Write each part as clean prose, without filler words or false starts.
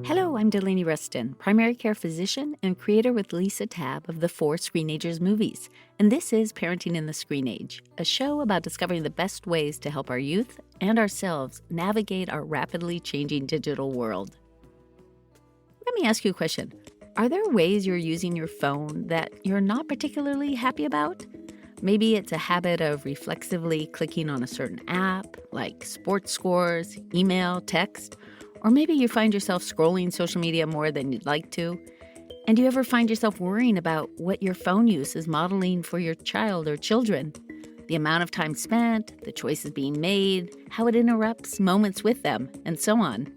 Hello, I'm Delaney Ruston, primary care physician and creator with Lisa Tabb of the 4 Screenagers movies. And this is Parenting in the Screen Age, a show about discovering the best ways to help our youth and ourselves navigate our rapidly changing digital world. Let me ask you a question. Are there ways you're using your phone that you're not particularly happy about? Maybe it's a habit of reflexively clicking on a certain app, like sports scores, email, text, or maybe you find yourself scrolling social media more than you'd like to. And do you ever find yourself worrying about what your phone use is modeling for your child or children? The amount of time spent, the choices being made, how it interrupts moments with them, and so on.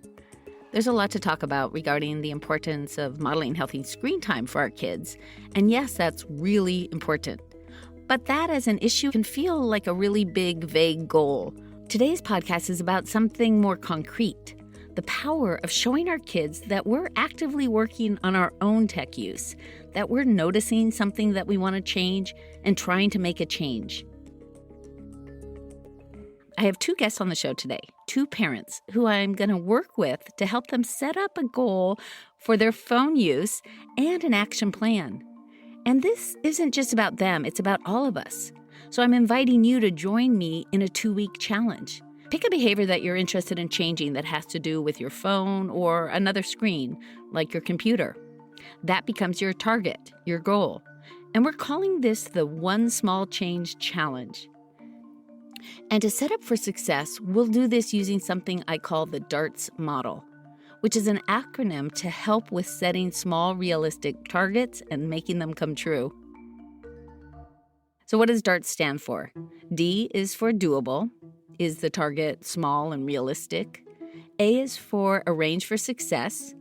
There's a lot to talk about regarding the importance of modeling healthy screen time for our kids. And yes, that's really important. But that as an issue can feel like a really big, vague goal. Today's podcast is about something more concrete. The power of showing our kids that we're actively working on our own tech use, that we're noticing something that we want to change and trying to make a change. I have 2 guests on the show today, 2 parents who I'm going to work with to help them set up a goal for their phone use and an action plan. And this isn't just about them, it's about all of us. So I'm inviting you to join me in a 2-week challenge. Pick a behavior that you're interested in changing that has to do with your phone or another screen, like your computer. That becomes your target, your goal. And we're calling this the One Small Change Challenge. And to set up for success, we'll do this using something I call the DARTS model, which is an acronym to help with setting small, realistic targets and making them come true. So what does DARTS stand for? D is for doable. Is the target small and realistic? A is for arrange for success.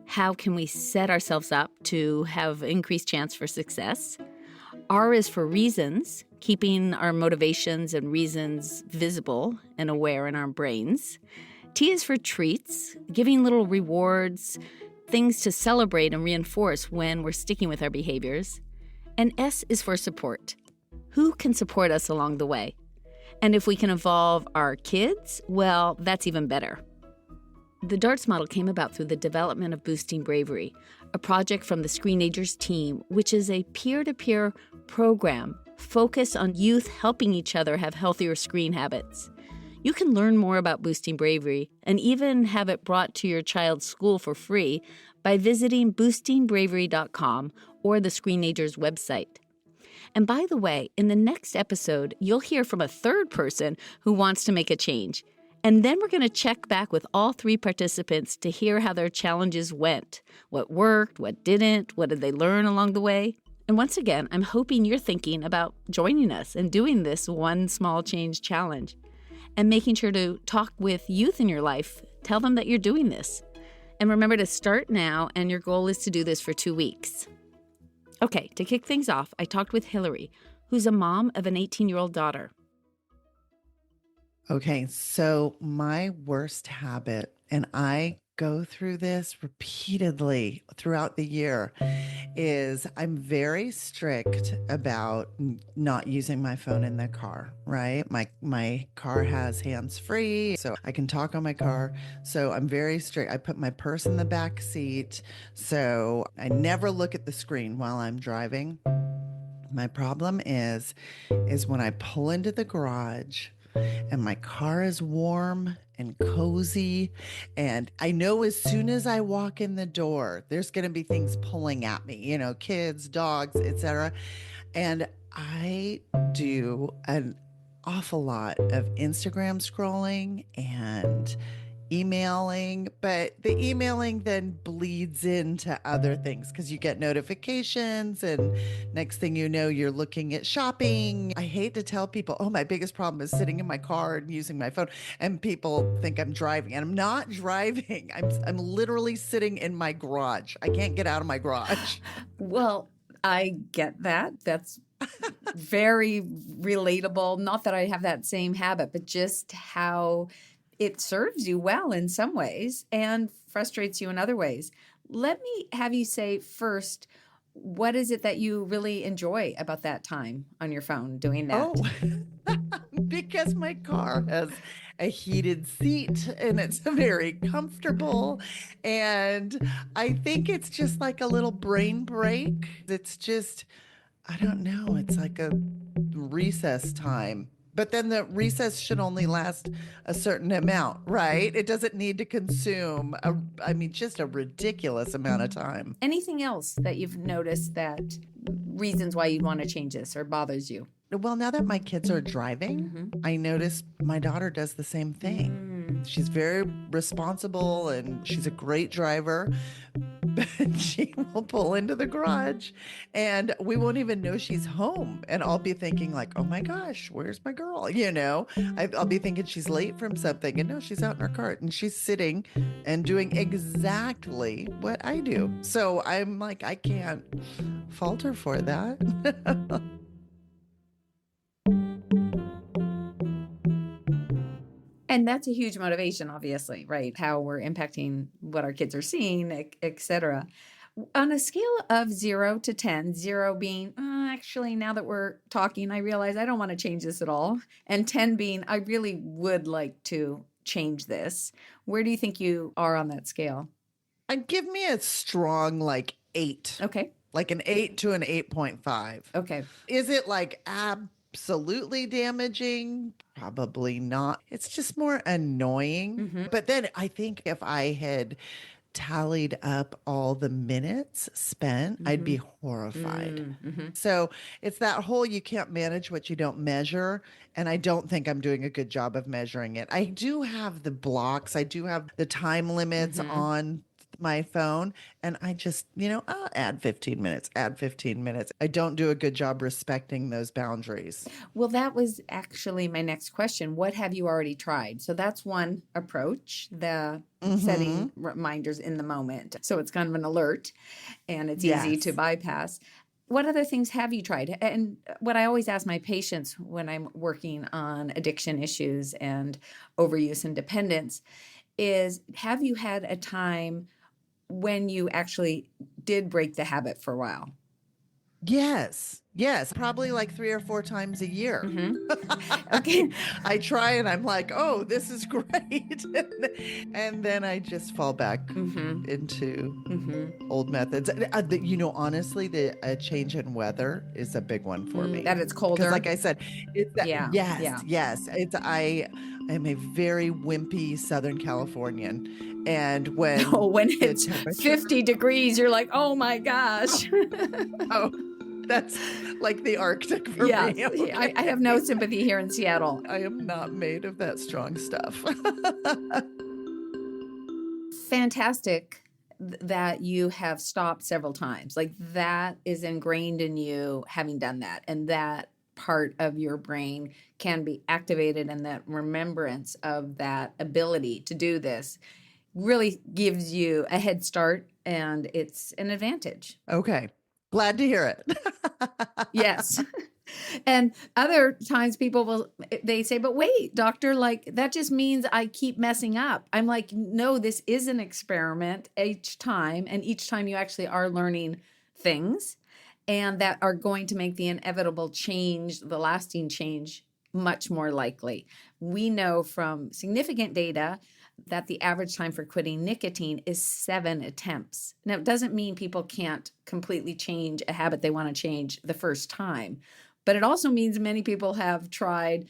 How can we set ourselves up to have increased chance for success? R is for reasons, keeping our motivations and reasons visible and aware in our brains. T is for treats, giving little rewards, things to celebrate and reinforce when we're sticking with our behaviors. And S is for support. Who can support us along the way? And if we can involve our kids, well, that's even better. The DARTS model came about through the development of Boosting Bravery, a project from the Screenagers team, which is a peer-to-peer program focused on youth helping each other have healthier screen habits. You can learn more about Boosting Bravery and even have it brought to your child's school for free by visiting boostingbravery.com or the Screenagers website. And by the way, in the next episode, you'll hear from a 3rd person who wants to make a change. And then we're going to check back with all 3 participants to hear how their challenges went, what worked, what didn't, what did they learn along the way. And once again, I'm hoping you're thinking about joining us and doing this One Small Change Challenge and making sure to talk with youth in your life. Tell them that you're doing this. And remember to start now, and your goal is to do this for 2 weeks. Okay, to kick things off, I talked with Hillary, who's a mom of an 18-year-old daughter. Okay, so my worst habit, and I go through this repeatedly throughout the year, is I'm very strict about not using my phone in the car, right? My car has hands-free, so I can talk on my car. So I'm very strict. I put my purse in the back seat, so I never look at the screen while I'm driving. My problem is when I pull into the garage and my car is warm and cozy, and I know as soon as I walk in the door, there's going to be things pulling at me, kids, dogs, etc. And I do an awful lot of Instagram scrolling and emailing, but the emailing then bleeds into other things because you get notifications, and next thing you know, you're looking at shopping. I hate to tell people, oh, my biggest problem is sitting in my car and using my phone, and people think I'm driving, and I'm not driving. I'm literally sitting in my garage. I can't get out of my garage. Well, I get that. That's very relatable. Not that I have that same habit, but just how it serves you well in some ways and frustrates you in other ways. Let me have you say first, what is it that you really enjoy about that time on your phone doing that? Oh, because my car has a heated seat and it's very comfortable. And I think it's just like a little brain break. It's just, I don't know, it's like a recess time. But then the recess should only last a certain amount, right? It doesn't need to consume just a ridiculous amount of time. Anything else that you've noticed that reasons why you'd want to change this or bothers you? Well, now that my kids are driving, Mm-hmm. I notice my daughter does the same thing. She's very responsible and she's a great driver. But she will pull into the garage and we won't even know she's home. And I'll be thinking like, oh my gosh, where's my girl? I'll be thinking she's late from something. And no, she's out in her cart and she's sitting and doing exactly what I do. So I'm like, I can't fault her for that. And that's a huge motivation, obviously, right? How we're impacting what our kids are seeing, et cetera. On a scale of 0 to 10, 0 being, actually, now that we're talking, I realize I don't want to change this at all. And 10 being, I really would like to change this. Where do you think you are on that scale? I'd give me a strong like 8. Okay. Like an 8 to an 8.5. Okay. Is it like absolutely damaging? Probably not. It's just more annoying. Mm-hmm. But then I think if I had tallied up all the minutes spent, I'd be horrified. Mm-hmm. So it's that whole you can't manage what you don't measure. And I don't think I'm doing a good job of measuring it. I do have the blocks, I do have the time limits on my phone. And I just, I'll add 15 minutes, add 15 minutes. I don't do a good job respecting those boundaries. Well, that was actually my next question. What have you already tried? So that's one approach, the setting reminders in the moment. So it's kind of an alert and it's easy to bypass. What other things have you tried? And what I always ask my patients when I'm working on addiction issues and overuse and dependence is, have you had a time when you actually did break the habit for a while? Yes. Probably like 3 or 4 times a year. Okay. I try and I'm like, oh, this is great. And then I just fall back into old methods. Honestly, the change in weather is a big one for me. That it's colder. Because like I said, it's that, Yeah. yes. I am a very wimpy Southern Californian. And when it's 50 degrees, you're like, oh my gosh. Oh, that's like the Arctic for me. Okay. I have no sympathy here in Seattle. I am not made of that strong stuff. Fantastic that you have stopped several times. Like that is ingrained in you having done that. And that part of your brain can be activated, and that remembrance of that ability to do this really gives you a head start, and it's an advantage. Okay. Glad to hear it. Yes. And other times people they say, but wait, doctor, like that just means I keep messing up. I'm like, no, this is an experiment each time. And each time you actually are learning things and that are going to make the inevitable change, the lasting change, much more likely. We know from significant data that the average time for quitting nicotine is 7 attempts. Now, it doesn't mean people can't completely change a habit they want to change the first time, but it also means many people have tried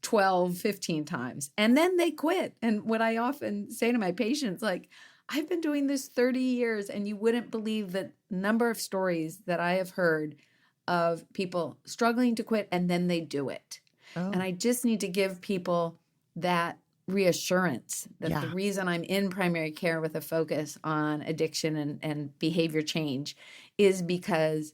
12, 15 times, and then they quit. And what I often say to my patients, like, I've been doing this 30 years, and you wouldn't believe the number of stories that I have heard of people struggling to quit, and then they do it. Oh. And I just need to give people that reassurance that the reason I'm in primary care with a focus on addiction and behavior change is because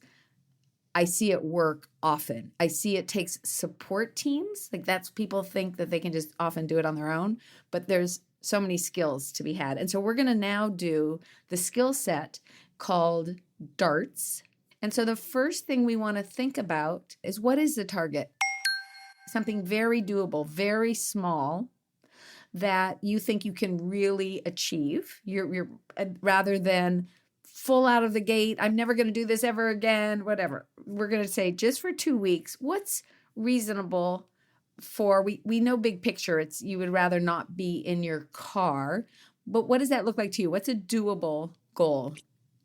I see it work often. I see it takes support teams. Like that's people think that they can just often do it on their own, but there's so many skills to be had. And so we're going to now do the skill set called DARTS. And so the first thing we want to think about is, what is the target? Something very doable, very small, that you think you can really achieve. You're rather than full out of the gate, I'm never going to do this ever again, whatever. We're going to say just for 2 weeks, what's reasonable for, we know big picture, it's you would rather not be in your car, but what does that look like to you? What's a doable goal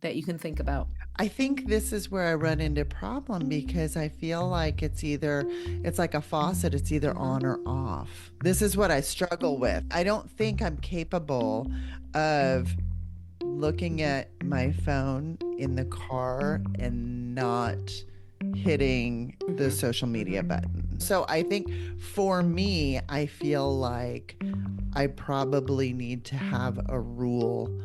that you can think about? I think this is where I run into problem because I feel like it's like a faucet, it's either on or off. This is what I struggle with. I don't think I'm capable of looking at my phone in the car and not hitting the social media button. So I think for me, I feel like I probably need to have a rule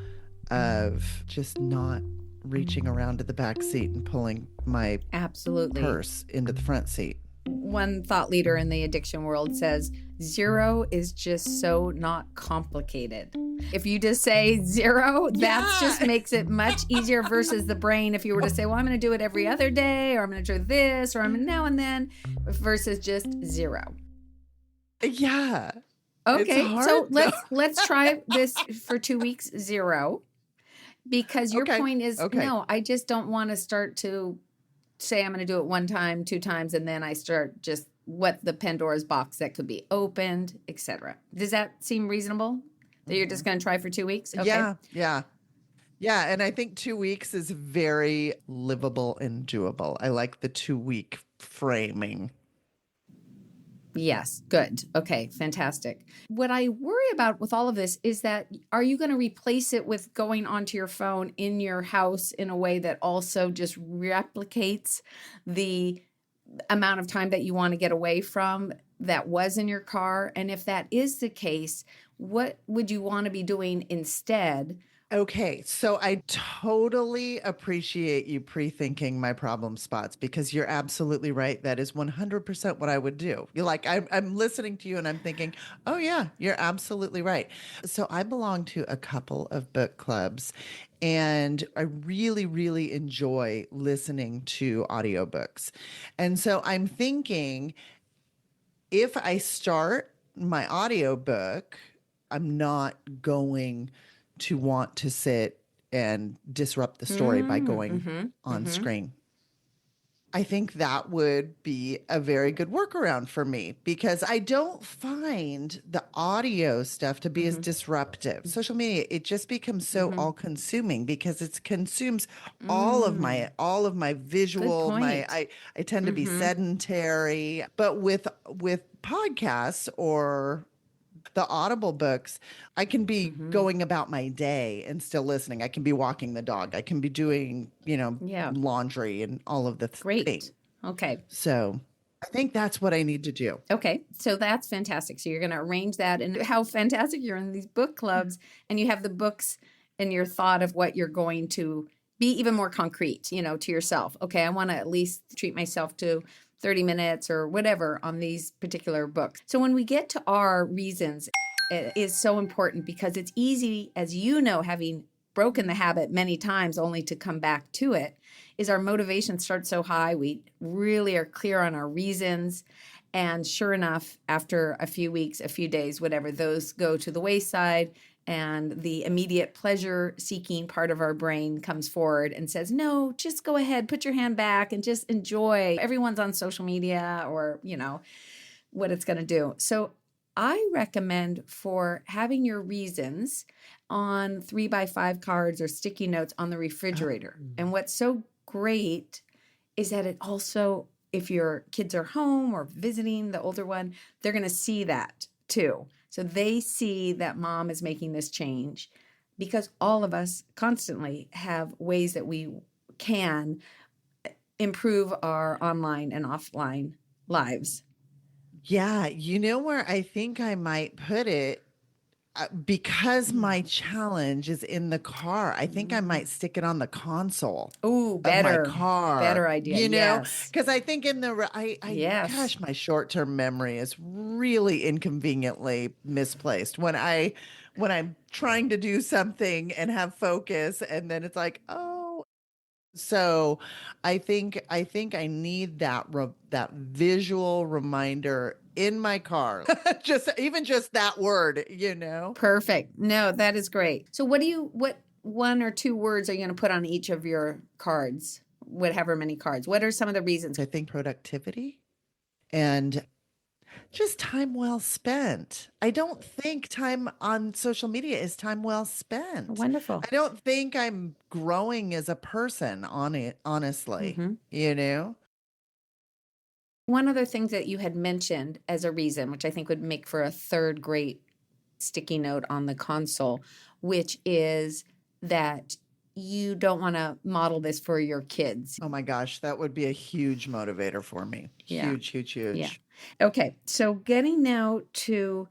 of just not reaching around to the back seat and pulling my Absolutely. purse into the front seat. One thought leader in the addiction world says 0 is just so not complicated. If you just say 0, that just makes it much easier versus the brain. If you were to say, well, I'm going to do it every other day, or I'm going to do this, or I'm now and then, versus just 0. Yeah. Okay, It's hard, so though. let's try this for 2 weeks, 0. Because your point is, no, I just don't want to start to say I'm going to do it 1 time, 2 times, and then I start just what the Pandora's box that could be opened, etc. Does that seem reasonable? That you're just going to try for 2 weeks? Okay. Yeah. And I think 2 weeks is very livable and doable. I like the 2-week framing. Yes, good. Okay, fantastic. What I worry about with all of this is that are you going to replace it with going onto your phone in your house in a way that also just replicates the amount of time that you want to get away from that was in your car? And if that is the case, what would you want to be doing instead? Okay, so I totally appreciate you pre-thinking my problem spots because you're absolutely right. That is 100% what I would do. You're like, I'm listening to you and I'm thinking, oh yeah, you're absolutely right. So I belong to a couple of book clubs and I really, really enjoy listening to audiobooks. And so I'm thinking if I start my audiobook, I'm not going to want to sit and disrupt the story by going on screen. I think that would be a very good workaround for me because I don't find the audio stuff to be as disruptive. Social media, it just becomes so all consuming because it consumes all of my visual, I tend to be sedentary, but with podcasts or the Audible books, I can be going about my day and still listening. I can be walking the dog. I can be doing, laundry and all of the things. Okay. So I think that's what I need to do. Okay. So that's fantastic. So you're going to arrange that. And how fantastic you're in these book clubs and you have the books and your thought of what you're going to be even more concrete, to yourself. Okay. I want to at least treat myself to 30 minutes or whatever on these particular books. So when we get to our reasons, it is so important because it's easy, as you know, having broken the habit many times only to come back to it, is our motivation starts so high. We really are clear on our reasons. And sure enough, after a few weeks, a few days, whatever, those go to the wayside. And the immediate pleasure-seeking part of our brain comes forward and says, no, just go ahead, put your hand back and just enjoy. Everyone's on social media or, what it's going to do. So I recommend for having your reasons on 3x5 cards or sticky notes on the refrigerator. And what's so great is that it also, if your kids are home or visiting the older one, they're going to see that too. So they see that mom is making this change because all of us constantly have ways that we can improve our online and offline lives. Yeah. You know where I think I might put it? Because my challenge is in the car, I think I might stick it on the console. Oh, better. Of my car. Better idea. Yes. Because I think in the Yes. gosh, my short-term memory is really inconveniently misplaced when I'm trying to do something and have focus, and then it's like, oh. So I think I need that visual reminder in my car. just that word, Perfect. No, that is great. So what 1 or 2 words are you going to put on each of your cards? Whatever many cards. What are some of the reasons? I think productivity and Just time well spent. I don't think time on social media is time well spent. Wonderful. I don't think I'm growing as a person on it, honestly, hmm you know? One other thing that you had mentioned as a reason, which I think would make for a third great sticky note on the console, which is that you don't want to model this for your kids. Oh my gosh, that would be a huge motivator for me. Yeah. Huge, huge, Yeah. huge. Okay. So getting now to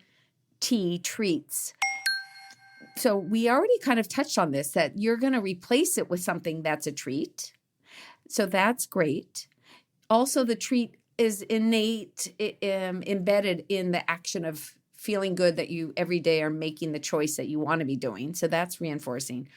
treats. So we already kind of touched on this that you're going to replace it with something that's a treat. So that's great. Also, the treat is embedded in the action of feeling good that you every day are making the choice that you want to be doing. So that's reinforcing.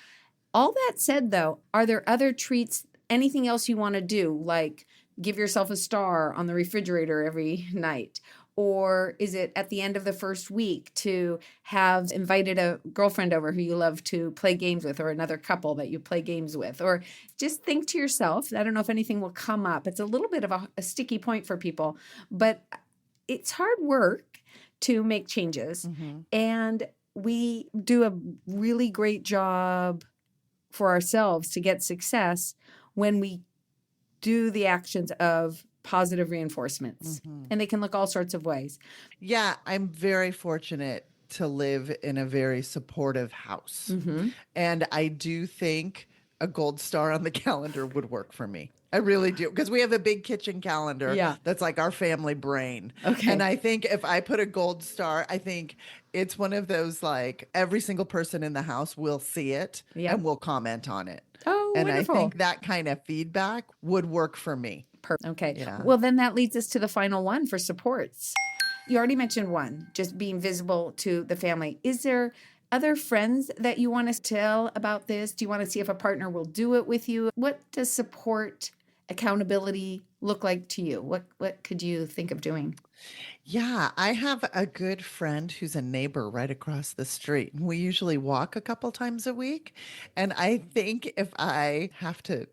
All that said, though, are there other treats, anything else you want to do, like give yourself a star on the refrigerator every night? Or is it at the end of the first week to have invited a girlfriend over who you love to play games with, or another couple that you play games with? Or just think to yourself, I don't know if anything will come up. It's a little bit of a sticky point for people, but it's hard work to make changes. And we do a really great job for ourselves to get success when we do the actions of positive reinforcements. And they can look all sorts of ways. Yeah, I'm very fortunate to live in a very supportive house. And I do think a gold star on the calendar would work for me. I really do. Because we have a big kitchen calendar Yeah. that's like our family brain. Okay. And I think if I put a gold star, I think it's one of those like every single person in the house will see it Yeah. and will comment on it. Oh, And wonderful. I think that kind of feedback would work for me. Okay. Yeah. Well, then that leads us to the final one for supports. You already mentioned one, just being visible to the family. Is there other friends that you want to tell about this? Do you want to see if a partner will do it with you? What does support, accountability look like to you? What could you think of doing? Yeah, I have a good friend who's a neighbor right across the street. We usually walk a couple times a week. And I think if I have to,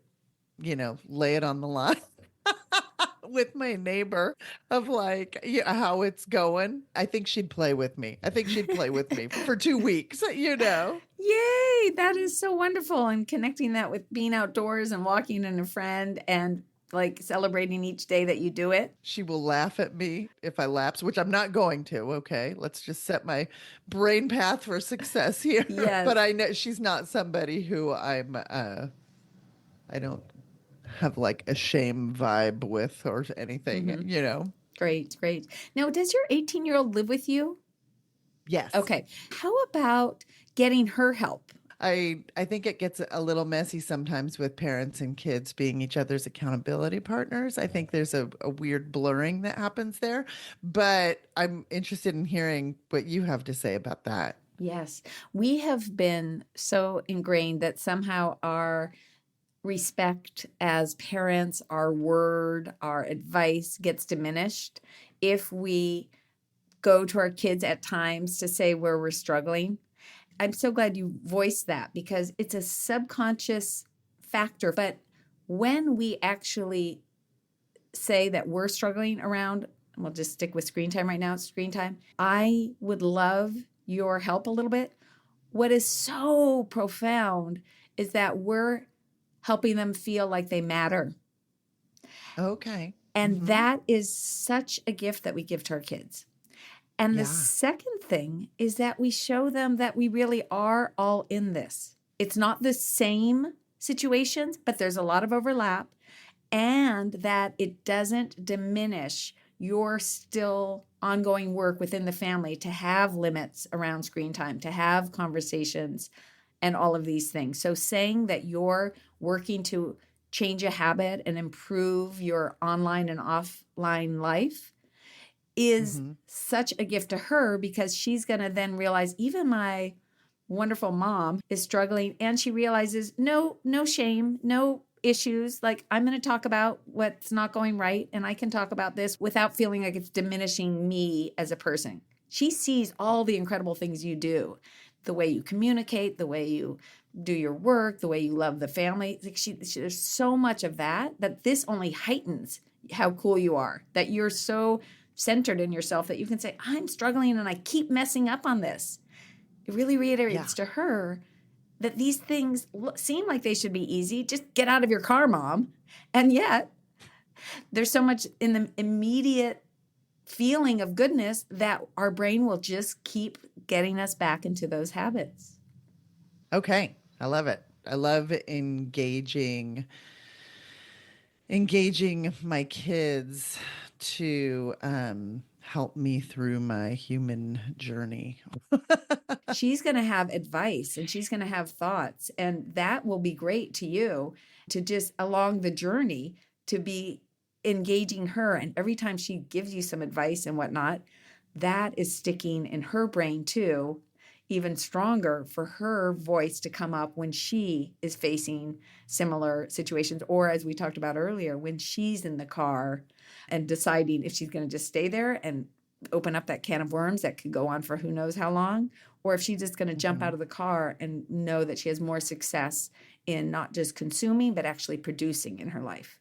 lay it on the line with my neighbor of like how it's going, I think she'd play with me. I think she'd play with me for 2 weeks, Yay, that is so wonderful. And connecting that with being outdoors and walking and a friend and like celebrating each day that you do it. She will laugh at me if I lapse, which I'm not going to. Okay. Let's just set my brain path for success here. Yes. But I know she's not somebody who I don't have like a shame vibe with or anything. Great, great. Now, does your 18-year-old live with you? Yes. Okay. How about getting her help? I think it gets a little messy sometimes with parents and kids being each other's accountability partners. I think there's a weird blurring that happens there, but I'm interested in hearing what you have to say about that. Yes. We have been so ingrained that somehow our respect as parents, our word, our advice gets diminished if we go to our kids at times to say where we're struggling. I'm so glad you voiced that because it's a subconscious factor. But when we actually say that we're struggling around, we'll just stick with screen time right now, screen time. I would love your help a little bit. What is so profound is that we're helping them feel like they matter. Okay. And that is such a gift that we give to our kids. And the second thing is that we show them that we really are all in this. It's not the same situations, but there's a lot of overlap, and that it doesn't diminish your still ongoing work within the family to have limits around screen time, to have conversations and all of these things. So saying that you're working to change a habit and improve your online and offline life is such a gift to her because she's going to then realize even my wonderful mom is struggling, and she realizes no shame, no issues. Like, I'm going to talk about what's not going right, and I can talk about this without feeling like it's diminishing me as a person. She sees all the incredible things you do, the way you communicate, the way you do your work, the way you love the family. Like there's so much of that this only heightens how cool you are, that you're so centered in yourself that you can say, I'm struggling and I keep messing up on this. It really reiterates to her that these things seem like they should be easy. Just get out of your car, Mom. And yet there's so much in the immediate feeling of goodness that our brain will just keep getting us back into those habits. Okay. I love it. I love engaging my kids to help me through my human journey. She's going to have advice and she's going to have thoughts, and that will be great to you to just along the journey to be engaging her. And every time she gives you some advice and whatnot, that is sticking in her brain too, even stronger for her voice to come up when she is facing similar situations. Or as we talked about earlier, when she's in the car and deciding if she's going to just stay there and open up that can of worms that could go on for who knows how long, or if she's just going to jump out of the car and know that she has more success in not just consuming, but actually producing in her life.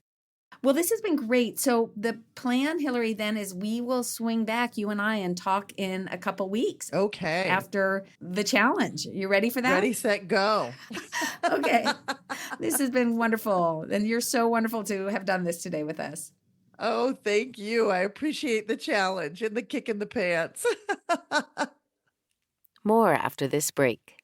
Well, this has been great. So the plan, Hillary, then is we will swing back, you and I, and talk in a couple weeks. Okay. After the challenge. You ready for that? Ready, set, go. Okay. This has been wonderful. And you're so wonderful to have done this today with us. Oh, thank you. I appreciate the challenge and the kick in the pants. More after this break.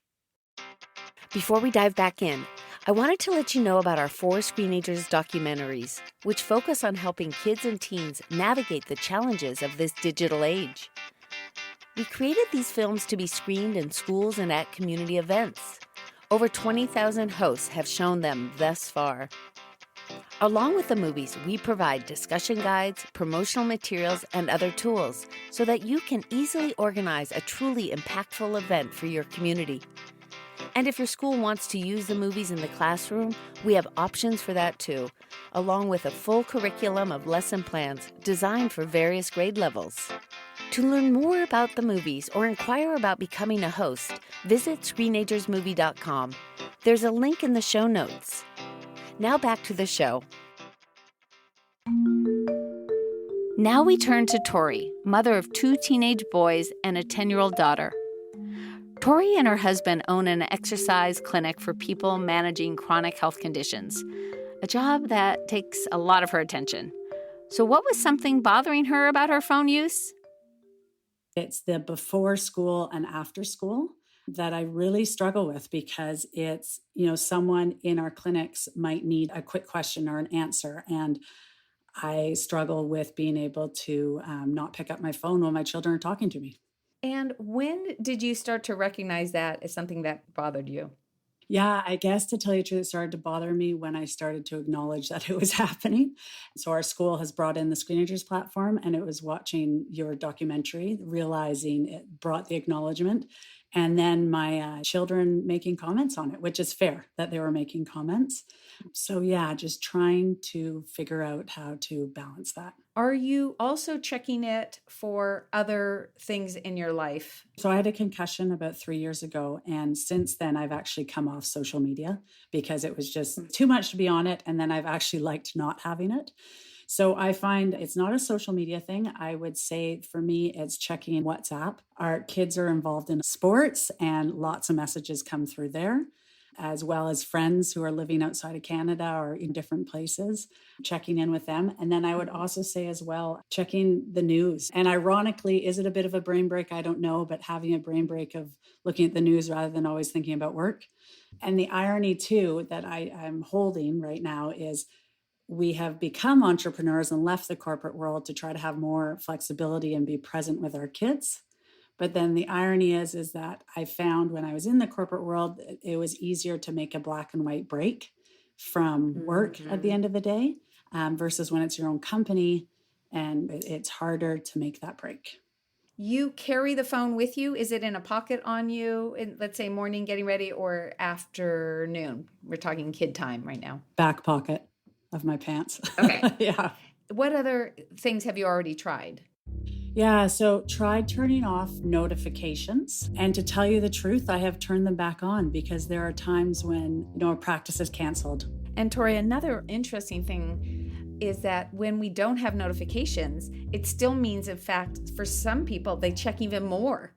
Before we dive back in, I wanted to let you know about our 4 Screenagers documentaries, which focus on helping kids and teens navigate the challenges of this digital age. We created these films to be screened in schools and at community events. Over 20,000 hosts have shown them thus far. Along with the movies, we provide discussion guides, promotional materials, and other tools so that you can easily organize a truly impactful event for your community. And if your school wants to use the movies in the classroom, we have options for that too, along with a full curriculum of lesson plans designed for various grade levels. To learn more about the movies or inquire about becoming a host, visit screenagersmovie.com. There's a link in the show notes. Now back to the show. Now we turn to Tori, mother of 2 teenage boys and a 10-year-old daughter. Tori and her husband own an exercise clinic for people managing chronic health conditions, a job that takes a lot of her attention. So what was something bothering her about her phone use? It's the before school and after school that I really struggle with, because it's, someone in our clinics might need a quick question or an answer. And I struggle with being able to not pick up my phone while my children are talking to me. And when did you start to recognize that as something that bothered you? Yeah, I guess to tell you the truth, it started to bother me when I started to acknowledge that it was happening. So our school has brought in the Screenagers platform, and it was watching your documentary, realizing it brought the acknowledgement, and then my children making comments on it, which is fair that they were making comments. So yeah, just trying to figure out how to balance that. Are you also checking it for other things in your life? So I had a concussion about 3 years ago. And since then, I've actually come off social media because it was just too much to be on it. And then I've actually liked not having it. So I find it's not a social media thing. I would say for me, it's checking WhatsApp. Our kids are involved in sports and lots of messages come through there, as well as friends who are living outside of Canada or in different places, checking in with them. And then I would also say as well, checking the news. And ironically, is it a bit of a brain break? I don't know, but having a brain break of looking at the news rather than always thinking about work. And the irony too that I'm holding right now is we have become entrepreneurs and left the corporate world to try to have more flexibility and be present with our kids. But then the irony is that I found when I was in the corporate world, it was easier to make a black and white break from work at the end of the day versus when it's your own company, and it's harder to make that break. You carry the phone with you? Is it in a pocket on you, in, let's say, morning getting ready or afternoon? We're talking kid time right now. Back pocket of my pants. Okay. Yeah. What other things have you already tried? Yeah, so try turning off notifications. And to tell you the truth, I have turned them back on because there are times when, a practice is canceled. And Tori, another interesting thing is that when we don't have notifications, it still means, in fact, for some people, they check even more.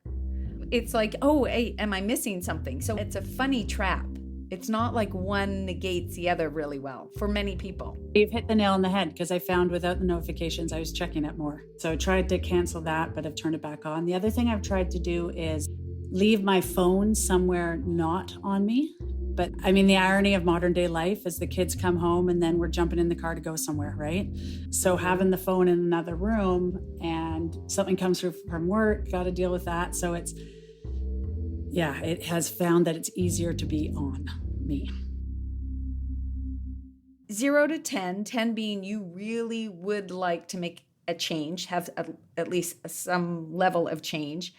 It's like, oh, hey, am I missing something? So it's a funny trap. It's not like one negates the other really well for many people. You've hit the nail on the head, because I found without the notifications, I was checking it more. So I tried to cancel that, but I've turned it back on. The other thing I've tried to do is leave my phone somewhere not on me. But I mean, the irony of modern day life is the kids come home and then we're jumping in the car to go somewhere, right? So having the phone in another room and something comes through from work, got to deal with that. So it has found that it's easier to be on me. 0 to 10, 10 being you really would like to make a change, have at least some level of change.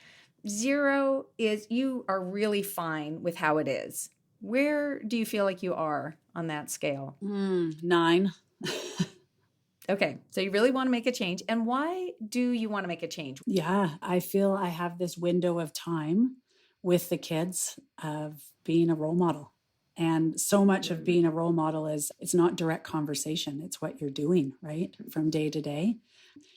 0 is you are really fine with how it is. Where do you feel like you are on that scale? 9. Okay, so you really want to make a change. And why do you want to make a change? Yeah, I feel I have this window of time with the kids of being a role model. And so much of being a role model is it's not direct conversation. It's what you're doing, right? From day to day.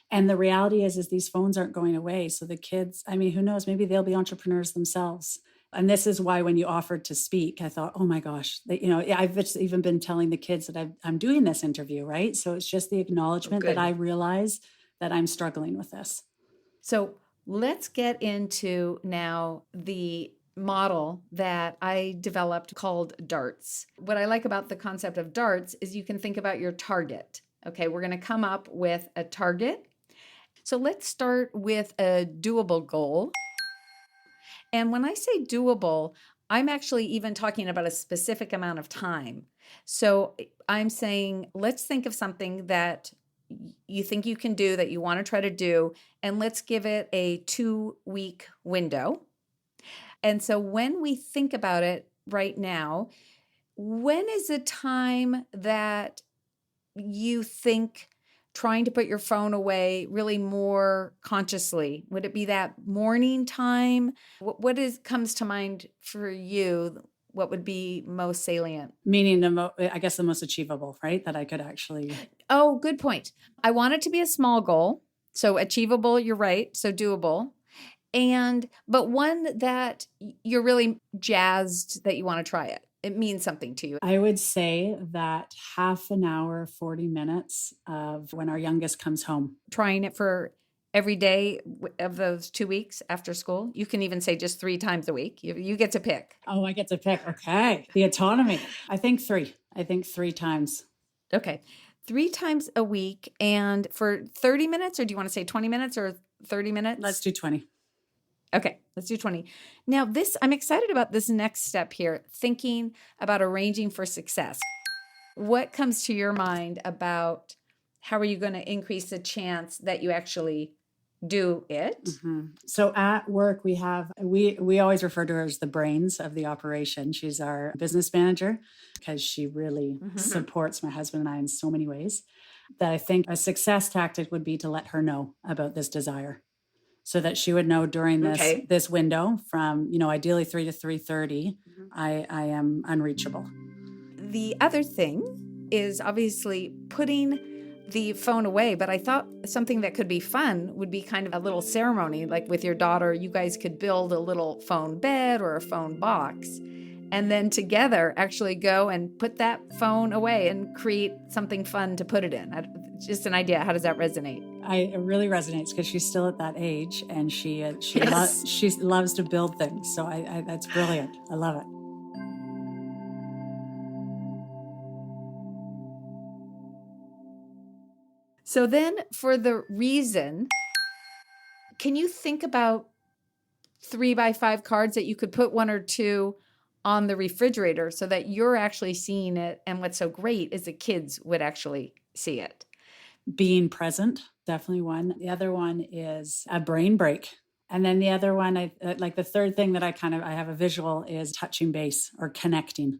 And the reality is these phones aren't going away. So the kids, I mean, who knows, maybe they'll be entrepreneurs themselves. And this is why when you offered to speak, I thought, oh my gosh, I've just even been telling the kids that I'm doing this interview, right? So it's just the acknowledgement that I realize that I'm struggling with this. So let's get into now the model that I developed called DARTS. What I like about the concept of DARTS is you can think about your target. Okay, we're going to come up with a target. So let's start with a doable goal. And when I say doable, I'm actually even talking about a specific amount of time. So I'm saying, let's think of something that you think you can do, that you want to try to do, and let's give it a 2-week window. And so when we think about it right now, when is the time that you think trying to put your phone away really more consciously? Would it be that morning time? What comes to mind for you? What would be most salient? Meaning, I guess the most achievable, right? That I could actually... Oh, good point. I want it to be a small goal. So achievable, you're right. So doable. But one that you're really jazzed that you want to try it. It means something to you. I would say that half an hour, 40 minutes of when our youngest comes home. Trying it for every day of those 2 weeks after school. You can even say just 3 times a week. You get to pick. Oh, I get to pick. Okay. The autonomy. I think 3. I think 3 times. Okay. 3 times a week. And for 30 minutes, or do you want to say 20 minutes or 30 minutes? Let's do 20. Okay, let's do 20. Now I'm excited about this next step here, thinking about arranging for success. What comes to your mind about how are you going to increase the chance that you actually do it? Mm-hmm. So at work, we always refer to her as the brains of the operation. She's our business manager because she really supports my husband and I in so many ways that I think a success tactic would be to let her know about this desire so that she would know during this window from, ideally 3 to 3:30, I am unreachable. The other thing is obviously putting the phone away, but I thought something that could be fun would be kind of a little ceremony, like with your daughter, you guys could build a little phone bed or a phone box, and then together actually go and put that phone away and create something fun to put it in. Just an idea. How does that resonate? It really resonates because she's still at that age and she Yes. she loves to build things. So I that's brilliant. I love it. So then for the reason, can you think about 3x5 cards that you could put 1 or 2 on the refrigerator so that you're actually seeing it? And what's so great is the kids would actually see it. Being present, definitely one. The other one is a brain break. And then the other one, like the third thing that I have a visual is touching base or connecting.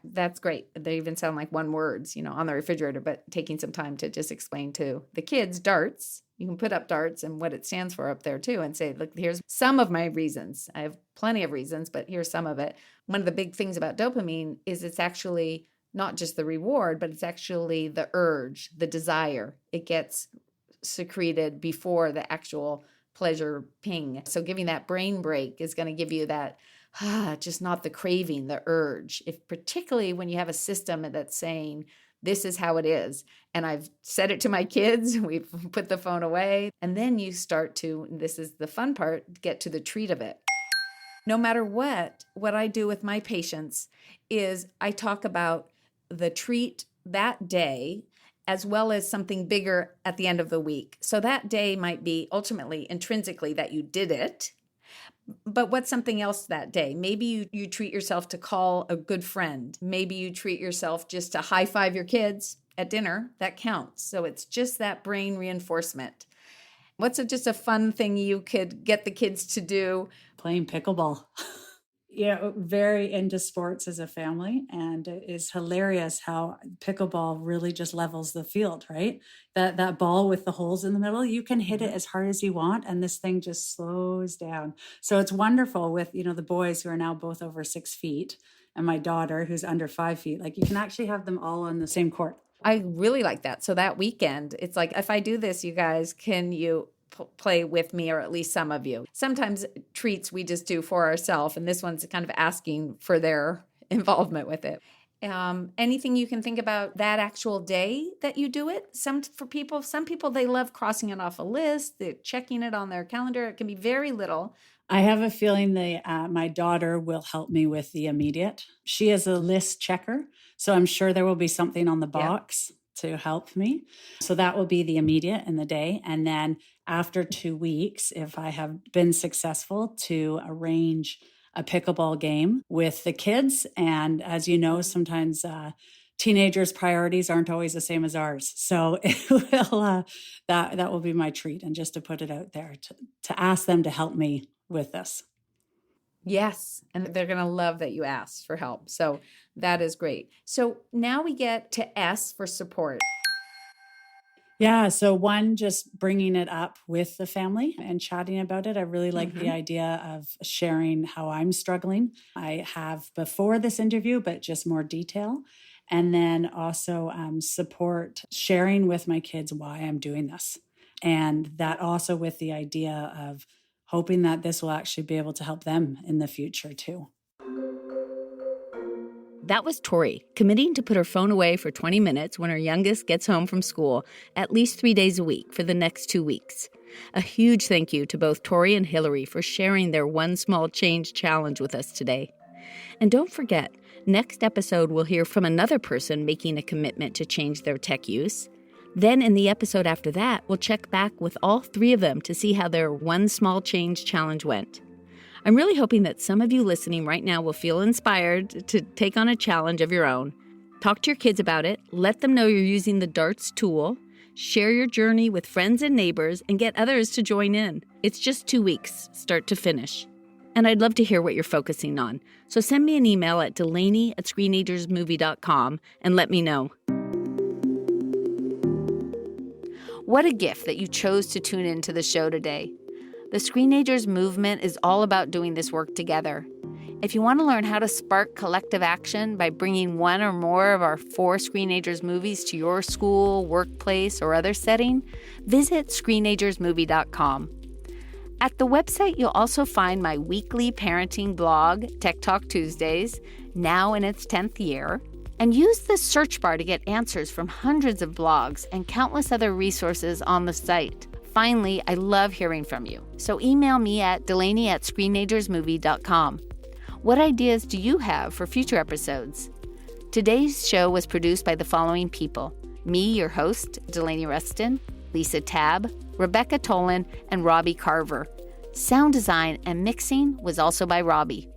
That's great. They even sound like one words, on the refrigerator, but taking some time to just explain to the kids, DARTS. You can put up DARTS and what it stands for up there too and say, look, here's some of my reasons. I have plenty of reasons, but here's some of it. One of the big things about dopamine is it's actually not just the reward, but it's actually the urge, the desire. It gets secreted before the actual pleasure ping. So giving that brain break is going to give you that, just not the craving, the urge. If particularly when you have a system that's saying, this is how it is. And I've said it to my kids, we've put the phone away. And then you start to, this is the fun part, get to the treat of it. No matter what I do with my patients is I talk about the treat that day as well as something bigger at the end of the week. So that day might be ultimately intrinsically that you did it, but what's something else that day? Maybe you treat yourself to call a good friend. Maybe you treat yourself just to high five your kids at dinner. That counts. So it's just that brain reinforcement. What's just a fun thing you could get the kids to do? Playing pickleball. Very into sports as a family, and it is hilarious how pickleball really just levels the field, right? That ball with the holes in the middle, you can hit it as hard as you want, and this thing just slows down. So it's wonderful with, the boys who are now both over 6 feet and my daughter who's under 5 feet. Like, you can actually have them all on the same court. I really like that. So that weekend, it's like, if I do this, you guys, can you play with me, or at least some of you? Sometimes treats we just do for ourselves, and this one's kind of asking for their involvement with it. Anything you can think about that actual day that you do it? Some people, they love crossing it off a list, they're checking it on their calendar. It can be very little. I have a feeling my daughter will help me with the immediate. She is a list checker, so I'm sure there will be something on the box to help me. So that will be the immediate in the day. And then after 2 weeks, if I have been successful, to arrange a pickleball game with the kids. And as you know, sometimes teenagers' priorities aren't always the same as ours. So it will, that will be my treat. And just to put it out there, to ask them to help me with this. Yes. And they're going to love that you asked for help. So that is great. So now we get to S for support. Yeah. So one, just bringing it up with the family and chatting about it. I really like the idea of sharing how I'm struggling. I have before this interview, but just more detail. And then also support sharing with my kids why I'm doing this. And that also with the idea of hoping that this will actually be able to help them in the future too. That was Tori, committing to put her phone away for 20 minutes when her youngest gets home from school, at least 3 days a week for the next 2 weeks. A huge thank you to both Tory and Hillary for sharing their One Small Change challenge with us today. And don't forget, next episode we'll hear from another person making a commitment to change their tech use. Then in the episode after that, we'll check back with all 3 of them to see how their One Small Change challenge went. I'm really hoping that some of you listening right now will feel inspired to take on a challenge of your own. Talk to your kids about it, let them know you're using the DARTS tool, share your journey with friends and neighbors, and get others to join in. It's just 2 weeks, start to finish. And I'd love to hear what you're focusing on. So send me an email at Delaney@Screenagersmovie.com and let me know. What a gift that you chose to tune into the show today. The Screenagers movement is all about doing this work together. If you want to learn how to spark collective action by bringing one or more of our 4 Screenagers movies to your school, workplace, or other setting, visit Screenagersmovie.com. At the website, you'll also find my weekly parenting blog, Tech Talk Tuesdays, now in its 10th year, and use the search bar to get answers from hundreds of blogs and countless other resources on the site. Finally, I love hearing from you, so email me at Delaney@Screenagersmovie.com. What ideas do you have for future episodes? Today's show was produced by the following people: me, your host, Delaney Ruston, Lisa Tabb, Rebecca Tolan, and Robbie Carver. Sound design and mixing was also by Robbie.